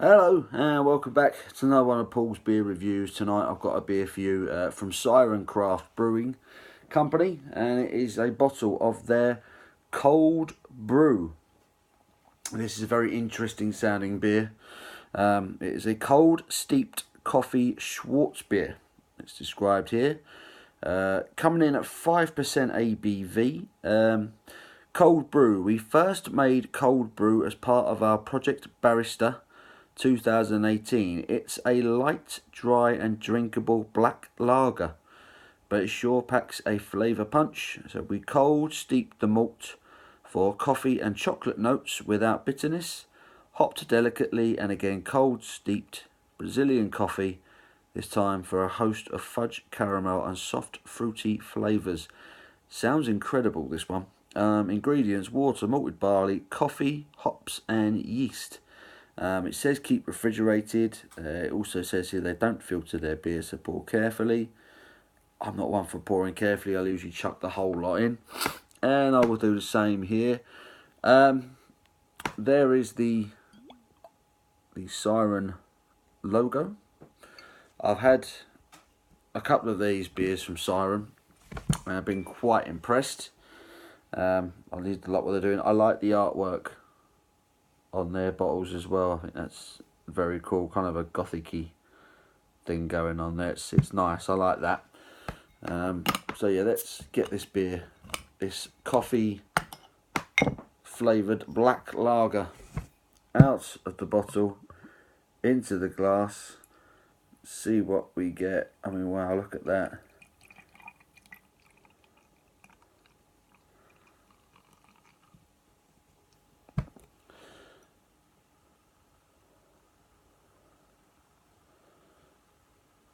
Hello and welcome back to another one of Paul's beer reviews. Tonight I've got a beer for you from Siren Craft Brewing Company, and it is a bottle of their Cold Brew. This is a very interesting sounding beer. It is a cold steeped coffee Schwartz beer. It's described here. Coming in at 5% ABV. Cold Brew. We first made Cold Brew as part of our Project Barista 2018. It's a light, dry and drinkable black lager, but it sure packs a flavour punch. So we cold steeped the malt for coffee and chocolate notes without bitterness, hopped delicately, and again cold steeped Brazilian coffee, this time for a host of fudge, caramel and soft fruity flavours. Sounds incredible, this one. Ingredients: water, malted barley, coffee, hops and yeast. It says keep refrigerated. It also says here they don't filter their beer, so pour carefully. I'm not one for pouring carefully. I'll usually chuck the whole lot in, and I will do the same here. There is the Siren logo. I've had a couple of these beers from Siren and I've been quite impressed. I need a lot what they're doing. I like the artwork on their bottles as well. I think that's very cool, kind of a gothic-y thing going on there. It's nice, I like that. So yeah, let's get this beer, this coffee flavoured black lager, out of the bottle into the glass, see what we get. I mean, wow, look at that.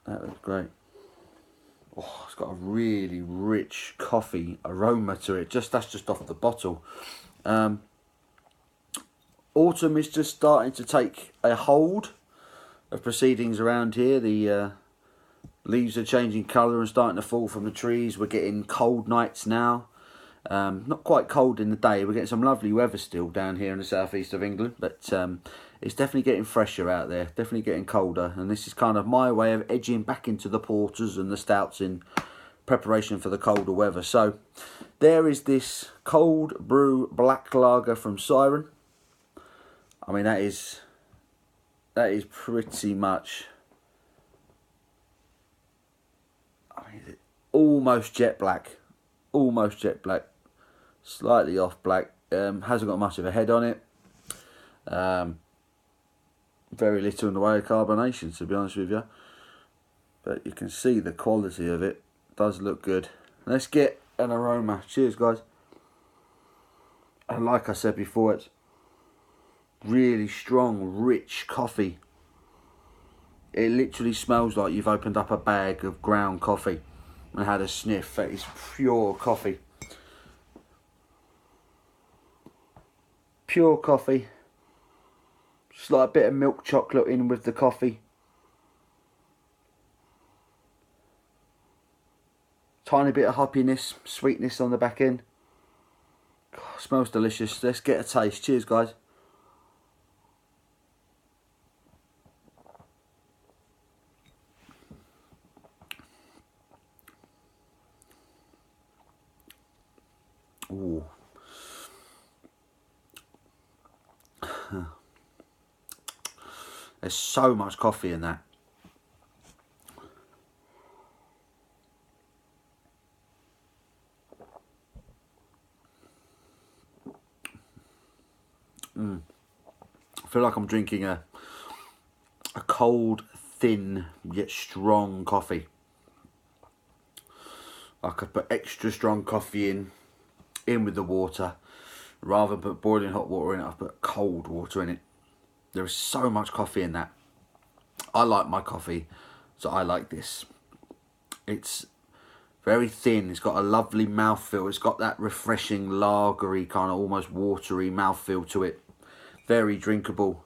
That looks great. Oh, it's got a really rich coffee aroma to it. That's just off the bottle. Autumn is just starting to take a hold of proceedings around here. The leaves are changing colour and starting to fall from the trees. We're getting cold nights now. Not quite cold in the day. We're getting some lovely weather still down here in the southeast of England, but it's definitely getting fresher out there, definitely getting colder, and this is kind of my way of edging back into the porters and the stouts in preparation for the colder weather. So there is this Cold Brew black lager from Siren. I mean, that is pretty much, I mean, almost jet black, slightly off black. Hasn't got much of a head on it. Very little in the way of carbonation, to be honest with you, but you can see the quality of it. Does look good. Let's get an aroma. Cheers, guys. And like I said before, it's really strong, rich coffee. It literally smells like you've opened up a bag of ground coffee and had a sniff. That is pure coffee. Pure coffee. Slight bit of milk chocolate in with the coffee. Tiny bit of hoppiness, sweetness on the back end. God, smells delicious. Let's get a taste. Cheers, guys. Ooh. There's so much coffee in that. I feel like I'm drinking a cold, thin, yet strong coffee. I could put extra strong coffee in with the water. Rather than put boiling hot water in it, I've put cold water in it. There is so much coffee in that. I like my coffee, so I like this. It's very thin. It's got a lovely mouthfeel. It's got that refreshing, lagery, kind of almost watery mouthfeel to it. Very drinkable.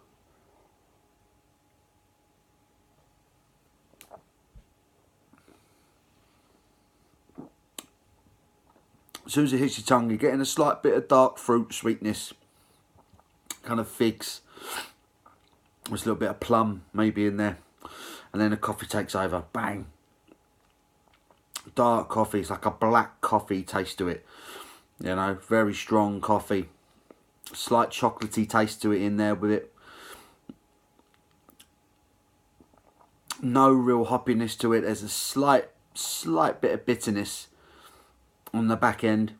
As soon as it hits your tongue, you're getting a slight bit of dark fruit sweetness, kind of figs. There's a little bit of plum maybe in there. And then the coffee takes over. Bang. Dark coffee. It's like a black coffee taste to it. You know, very strong coffee. Slight chocolatey taste to it in there with it. No real hoppiness to it. There's a slight bit of bitterness on the back end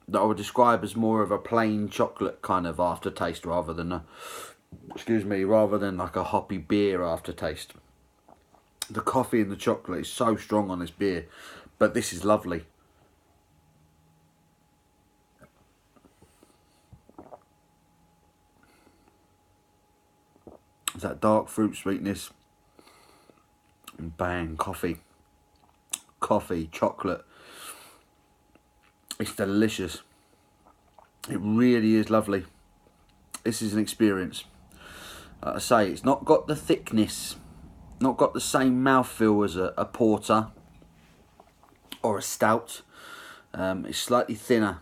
that I would describe as more of a plain chocolate kind of aftertaste rather than a, rather than like a hoppy beer aftertaste. The coffee and the chocolate is so strong on this beer, but this is lovely. It's that dark fruit sweetness. And bang, coffee, chocolate. It's delicious. It really is lovely. This is an experience. Like I say, it's not got the thickness, not got the same mouthfeel as a porter or a stout. It's slightly thinner.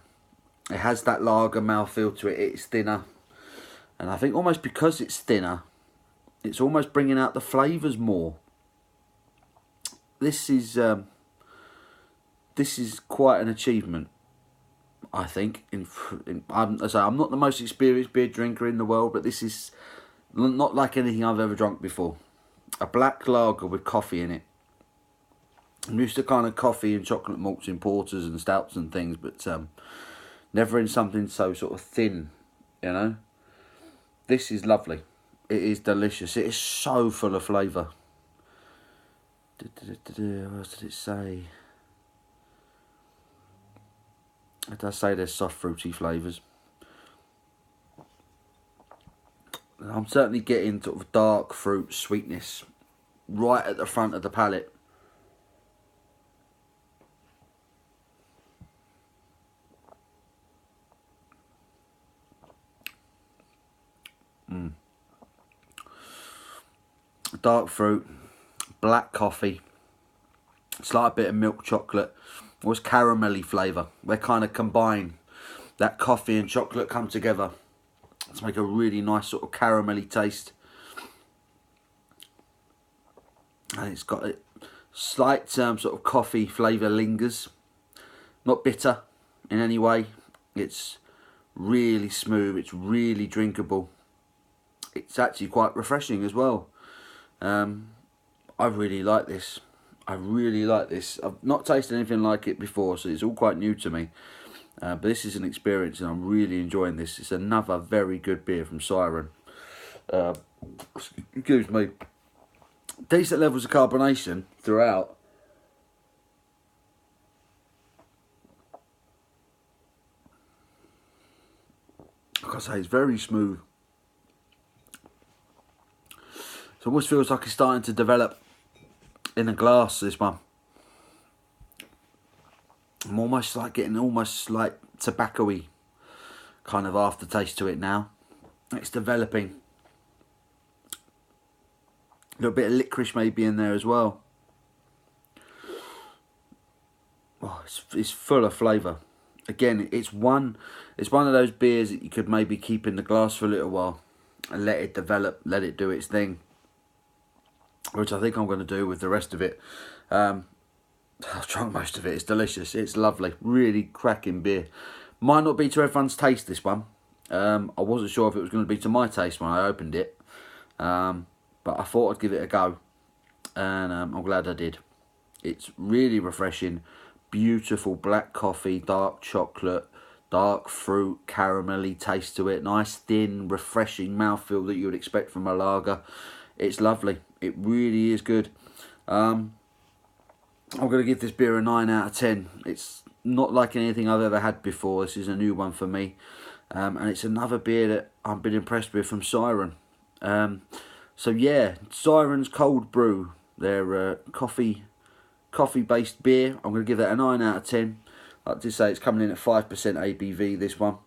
It has that lager mouthfeel to it. It's thinner, and I think almost because it's thinner, it's almost bringing out the flavours more. This is quite an achievement, I think. I'm not the most experienced beer drinker in the world, but this is not like anything I've ever drunk before. A black lager with coffee in it. I'm used to kind of coffee and chocolate malts in porters and stouts and things, but never in something so sort of thin, you know. This is lovely. It is delicious. It is so full of flavour. What else did it say? It does say there's soft fruity flavours. I'm certainly getting sort of dark fruit sweetness right at the front of the palate. Dark fruit, black coffee, slight bit of milk chocolate, was caramelly flavour. They kind of combine. That coffee and chocolate come together to make a really nice sort of caramelly taste. And it's got a slight sort of coffee flavour lingers. Not bitter in any way. It's really smooth. It's really drinkable. It's actually quite refreshing as well. I really like this. I really like this. I've not tasted anything like it before, so it's all quite new to me. But this is an experience, and I'm really enjoying this. It's another very good beer from Siren. Excuse me. Decent levels of carbonation throughout. Like I say, it's very smooth. It almost feels like it's starting to develop in a glass, this one. I'm almost like getting almost like tobacco-y kind of aftertaste to it now. It's developing. A little bit of licorice maybe in there as well. Oh, it's full of flavour. Again, it's one of those beers that you could maybe keep in the glass for a little while and let it develop, let it do its thing. Which I think I'm going to do with the rest of it. I've drunk most of it. It's delicious. It's lovely. Really cracking beer. Might not be to everyone's taste, this one. I wasn't sure if it was going to be to my taste when I opened it. But I thought I'd give it a go. And I'm glad I did. It's really refreshing. Beautiful black coffee, dark chocolate, dark fruit, caramelly taste to it. Nice, thin, refreshing mouthfeel that you would expect from a lager. It's lovely. It really is good. I'm going to give this beer a 9 out of 10. It's not like anything I've ever had before. This is a new one for me. And it's another beer that I've been impressed with from Siren. So yeah, Siren's Cold Brew. Their coffee-based beer. I'm going to give that a 9 out of 10. Like to say, it's coming in at 5% ABV, this one.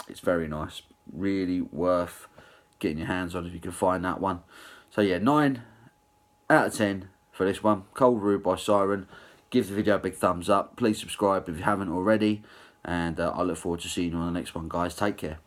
It's very nice. Really worth getting your hands on if you can find that one. So yeah, 9 out of 10 for this one. Cold Brew by Siren. Give the video a big thumbs up. Please subscribe if you haven't already. And I look forward to seeing you on the next one, guys. Take care.